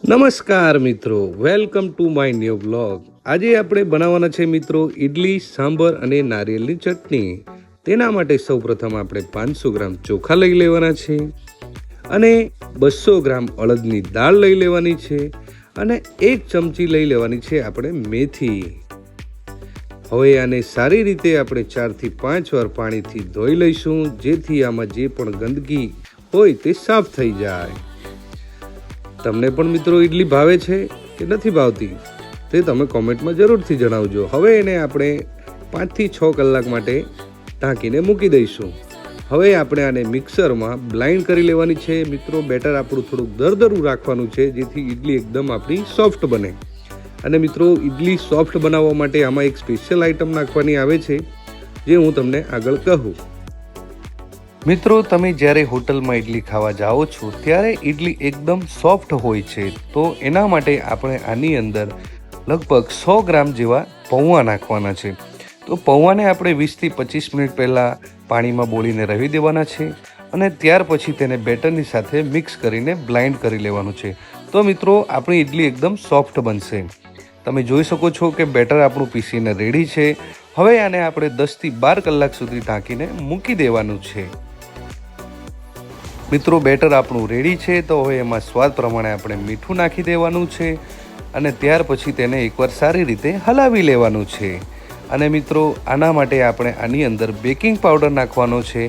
નમસ્કાર મિત્રો, welcome to my new blog. આજે આપણે બનાવવાના છે મિત્રો ઇડલી, સાંભર અને નારિયેળની ચટણી. તેના માટે સૌપ્રથમ આપણે 500 ગ્રામ ચોખા લઈ લેવાના છે અને 200 ગ્રામ અડદની દાળ લઈ લેવાની છે અને 1 ચમચી લઈ લેવાની છે આપણે મેથી. હવે આને સારી રીતે આપણે 4 થી 5 વાર પાણીથી ધોઈ લઈશું, જેથી આમાં જે પણ ગંદકી હોય તે સાફ થઈ જાય. તમને પણ મિત્રો ઇડલી ભાવે છે કે નથી ભાવતી તે તમે કોમેન્ટમાં જરૂરથી જણાવજો. હવે એને આપણે 5 થી 6 કલાક માટે ઢાંકીને મૂકી દઈશું. હવે આપણે આને મિક્સરમાં બ્લાઇન્ડ કરી લેવાની છે. મિત્રો બેટર આપણું થોડુંક દરદરું રાખવાનું છે, જેથી ઇડલી એકદમ આપણી સોફ્ટ બને. અને મિત્રો ઇડલી સોફ્ટ બનાવવા માટે આમાં એક સ્પેશિયલ આઇટમ નાખવાની આવે છે, જે હું તમને આગળ કહું. મિત્રો તમે જ્યારે હોટલમાં ઇડલી ખાવા જાઓ છો ત્યારે ઇડલી એકદમ સોફ્ટ હોય છે, તો એના માટે આપણે આની અંદર લગભગ 100 ગ્રામ જેવા પૌવા નાખવાના છે. તો પૌવાને આપણે 20 થી 25 મિનિટ પહેલાં પાણીમાં બોળીને રહી દેવાના છે અને ત્યાર પછી તેને બેટરની સાથે મિક્સ કરીને બ્લાઇન્ડ કરી લેવાનું છે. તો મિત્રો આપણી ઇડલી એકદમ સોફ્ટ બનશે. તમે જોઈ શકો છો કે બેટર આપણું પીસીને રેડી છે. હવે આને આપણે 10 થી 12 કલાક સુધી ઢાંકીને મૂકી દેવાનું છે. મિત્રો બેટર આપણું રેડી છે, તો હવે એમાં સ્વાદ પ્રમાણે આપણે મીઠું નાખી દેવાનું છે અને ત્યાર પછી તેને એકવાર સારી રીતે હલાવી લેવાનું છે. અને મિત્રો આના માટે આપણે આની અંદર બેકિંગ પાવડર નાખવાનો છે.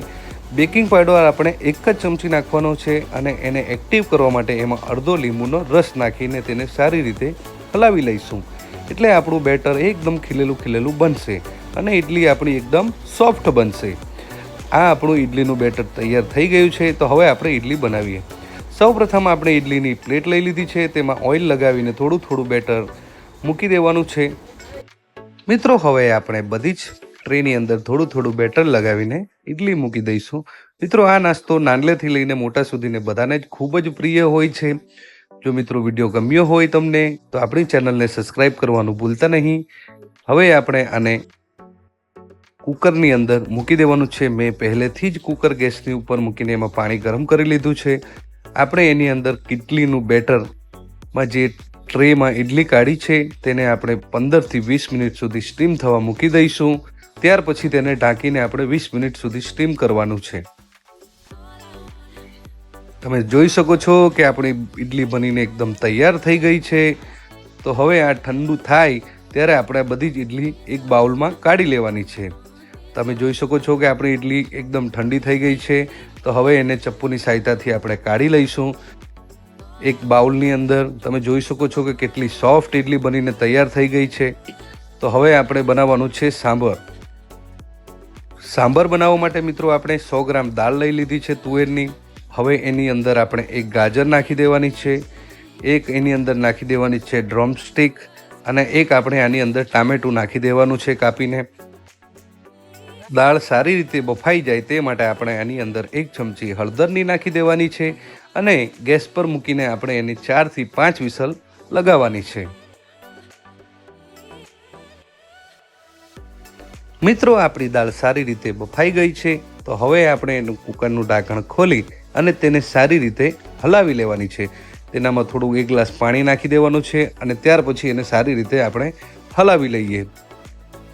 બેકિંગ પાવડર આપણે 1 જ ચમચી નાખવાનો છે અને એને એક્ટિવ કરવા માટે એમાં અડધો લીંબુનો રસ નાખીને તેને સારી રીતે હલાવી લઈશું. એટલે આપણું બેટર એકદમ ખીલેલું બનશે અને ઇડલી આપણી એકદમ સોફ્ટ બનશે. આ આપણું ઇડલીનું બેટર તૈયાર થઈ ગયું છે. તો હવે આપણે ઇડલી બનાવીએ. સૌપ્રથમ આપણે ઇડલીની પ્લેટ લઈ લીધી છે, તેમાં ઓઇલ લગાવીને થોડું બેટર મૂકી દેવાનું છે. મિત્રો હવે આપણે બધી જ ટ્રેની અંદર થોડું બેટર લગાવીને ઇડલી મૂકી દઈશું. મિત્રો આ નાસ્તો નાનલેથી લઈને મોટા સુધીને બધાને જ ખૂબ જ પ્રિય હોય છે. જો મિત્રો વિડીયો ગમ્યો હોય તમને, તો આપણી ચેનલને સબસ્ક્રાઈબ કરવાનું ભૂલતા નહીં. હવે આપણે આને કુકરની અંદર મૂકી દેવાનું છે. મેં પહેલેથી જ કુકર ગેસની ઉપર મૂકીને એમાં પાણી ગરમ કરી લીધું છે. આપણે એની અંદર ઇડલીનું બેટરમાં જે ટ્રેમાં ઇડલી કાઢી છે તેને આપણે 15 થી 20 મિનિટ સુધી સ્ટીમ થવા મૂકી દઈશું. ત્યાર પછી તેને ઢાંકીને આપણે 20 મિનિટ સુધી સ્ટીમ કરવાનું છે. તમે જોઈ શકો છો કે આપણી ઇડલી બનીને એકદમ તૈયાર થઈ ગઈ છે. તો હવે આ ઠંડુ થાય ત્યારે આપણે બધી જ ઇડલી એક બાઉલમાં કાઢી લેવાની છે. તમે જોઈ શકો છો કે આપણી ઇડલી એકદમ ઠંડી થઈ ગઈ છે. તો હવે એને ચપ્પુની સહાયતાથી આપણે કાઢી લઈશું એક બાઉલની અંદર. તમે જોઈ શકો છો કે કેટલી સોફ્ટ ઇડલી બનીને તૈયાર થઈ ગઈ છે. તો હવે આપણે બનાવવાનું છે સાંભર. સાંભર બનાવવા માટે મિત્રો આપણે 100 ગ્રામ દાળ લઈ લીધી છે તુવેરની. હવે એની અંદર આપણે એક ગાજર નાખી દેવાની છે, એક એની અંદર નાખી દેવાની છે ડ્રમસ્ટિક અને એક આપણે આની અંદર ટામેટું નાખી દેવાનું છે કાપીને. દાળ સારી રીતે બફાઈ જાય તે માટે આપણે આની અંદર 1 ચમચી હળદરની નાખી દેવાની છે અને ગેસ પર મૂકીને આપણે એની 4 થી 5 વિસલ લગાવવાની છે. મિત્રો આપણી દાળ સારી રીતે બફાઈ ગઈ છે. તો હવે આપણે એનું કુકરનું ઢાંકણ ખોલી અને તેને સારી રીતે હલાવી લેવાની છે. તેનામાં થોડું 1 ગ્લાસ પાણી નાખી દેવાનું છે અને ત્યાર પછી એને સારી રીતે આપણે હલાવી લઈએ.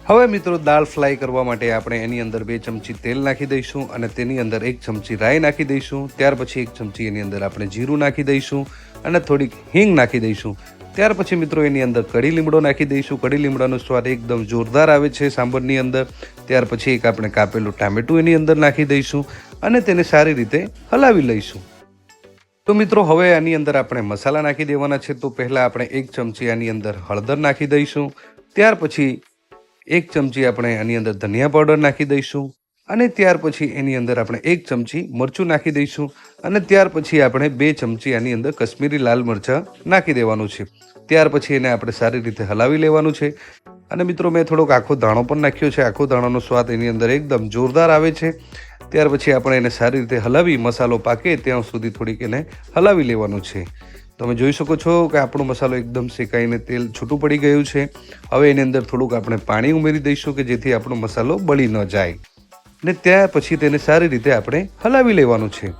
હવે મિત્રો દાળ ફ્રાય કરવા માટે આપણે એની અંદર 2 ચમચી તેલ નાખી દઈશું અને તેની અંદર 1 ચમચી રાઈ નાખી દઈશું. ત્યાર પછી 1 ચમચી એની અંદર આપણે જીરું નાખી દઈશું અને થોડીક હિંગ નાખી દઈશું. ત્યાર પછી મિત્રો એની અંદર કઢી લીમડો નાખી દઈશું. કઢી લીમડાનો સ્વાદ એકદમ જોરદાર આવે છે સાંભરની અંદર. ત્યાર પછી એક આપણે કાપેલું ટામેટું એની અંદર નાખી દઈશું અને તેને સારી રીતે હલાવી લઈશું. તો મિત્રો હવે આની અંદર આપણે મસાલા નાખી દેવાના છે. તો પહેલાં આપણે 1 ચમચી આની અંદર હળદર નાખી દઈશું. ત્યાર પછી 1 ચમચી આપણે આની અંદર ધનિયા પાવડર નાખી દઈશું અને ત્યાર પછી એની અંદર આપણે 1 ચમચી મરચું નાખી દઈશું અને ત્યાર પછી આપણે 2 ચમચી આની અંદર કશ્મીરી લાલ મરચાં નાખી દેવાનું છે. ત્યાર પછી એને આપણે સારી રીતે હલાવી લેવાનું છે. અને મિત્રો મેં થોડોક આખો દાણો પણ નાખ્યો છે. આખો દાણાનો સ્વાદ એની અંદર એકદમ જોરદાર આવે છે. ત્યાર પછી આપણે એને સારી રીતે હલાવી મસાલો પાકે ત્યાં સુધી થોડીક એને હલાવી લેવાનું છે. તમે જોઈ શકો છો કે આપણો મસાલો એકદમ શેકાઈને તેલ છૂટું પડી ગયું છે. હવે એની અંદર થોડુંક આપણે પાણી ઉમેરી દઈશું કે જેથી આપણો મસાલો બળી ન જાય ને ત્યાર પછી તેને સારી રીતે આપણે હલાવી લેવાનું છે.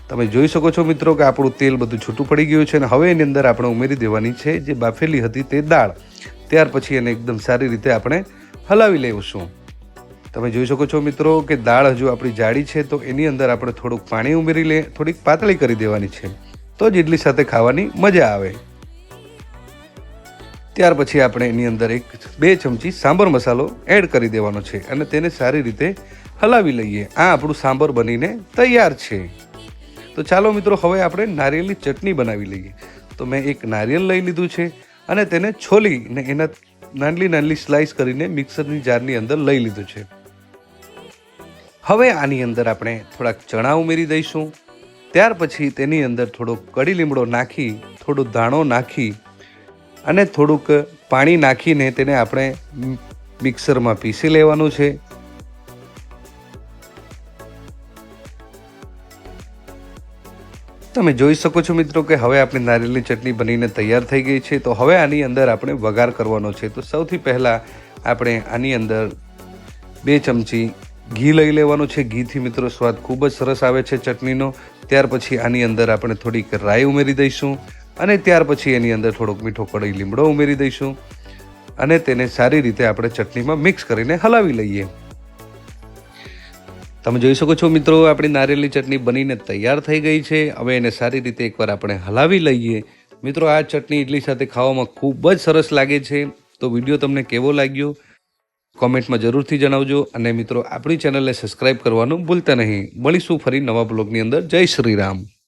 તમે જોઈ શકો છો મિત્રો કે આપણું તેલ બધું છૂટું પડી ગયું છે અને હવે એની અંદર આપણે ઉમેરી દેવાની છે જે બાફેલી હતી તે દાળ. ત્યાર પછી એને એકદમ સારી રીતે આપણે હલાવી લેવું. તમે જોઈ શકો છો મિત્રો કે દાળ હજુ આપણી જાડી છે તો એની અંદર આપણે થોડુંક પાણી ઉમેરી થોડીક પાતળી કરી દેવાની છે, તો જ ઇડલી સાથે ખાવાની મજા આવે. ત્યાર પછી આપણે એની અંદર 1-2 ચમચી સાંબર મસાલો એડ કરી દેવાનો છે અને તેને સારી રીતે હલાવી લઈએ. આ આપણું સાંબર બનીને તૈયાર છે. તો ચાલો મિત્રો હવે આપણે નારિયેળની ચટણી બનાવી લઈએ. તો મેં એક નારિયેળ લઈ લીધું છે અને તેને છોલીને એના નાની સ્લાઇસ કરીને મિક્સરની જારની અંદર લઈ લીધું છે. હવે આની અંદર આપણે થોડાક ચણા ઉમેરી દઈશું. ત્યાર પછી તેની અંદર થોડોક કડી લીમડો નાખી, થોડો ધાણો નાખી અને થોડુંક પાણી નાખીને તેને આપણે મિક્સરમાં પીસી લેવાનું છે. તમે જોઈ શકો છો મિત્રો કે હવે આપણી નારિયેળની ચટણી બનીને તૈયાર થઈ ગઈ છે. તો હવે આની અંદર આપણે વઘાર કરવાનો છે. તો સૌથી પહેલાં આપણે આની અંદર 2 ચમચી ઘી લઈ લેવાનું છે. ઘીથી મિત્રો સ્વાદ ખૂબ જ સરસ આવે છે ચટણીનો. ત્યાર પછી આની અંદર આપણે થોડીક રાઈ ઉમેરી દઈશું અને ત્યાર પછી એની અંદર થોડોક મીઠો કડી લીમડો ઉમેરી દઈશું અને તેને સારી રીતે આપણે ચટણીમાં મિક્સ કરીને હલાવી લઈએ. તમે જોઈ શકો છો મિત્રો આપણી નારિયેળની ચટણી બનીને તૈયાર થઈ ગઈ છે. હવે એને સારી રીતે એકવાર આપણે હલાવી લઈએ. મિત્રો આ ચટણી ઇડલી સાથે ખાવામાં ખૂબ જ સરસ લાગે છે. તો વિડીયો તમને કેવો લાગ્યો કોમેન્ટમાં જરૂરથી જણાવજો અને મિત્રો આપણી ચેનલને સબસ્ક્રાઈબ કરવાનું ભૂલતા નહીં. મળીશું ફરી નવા બ્લોગની અંદર. જય શ્રી રામ.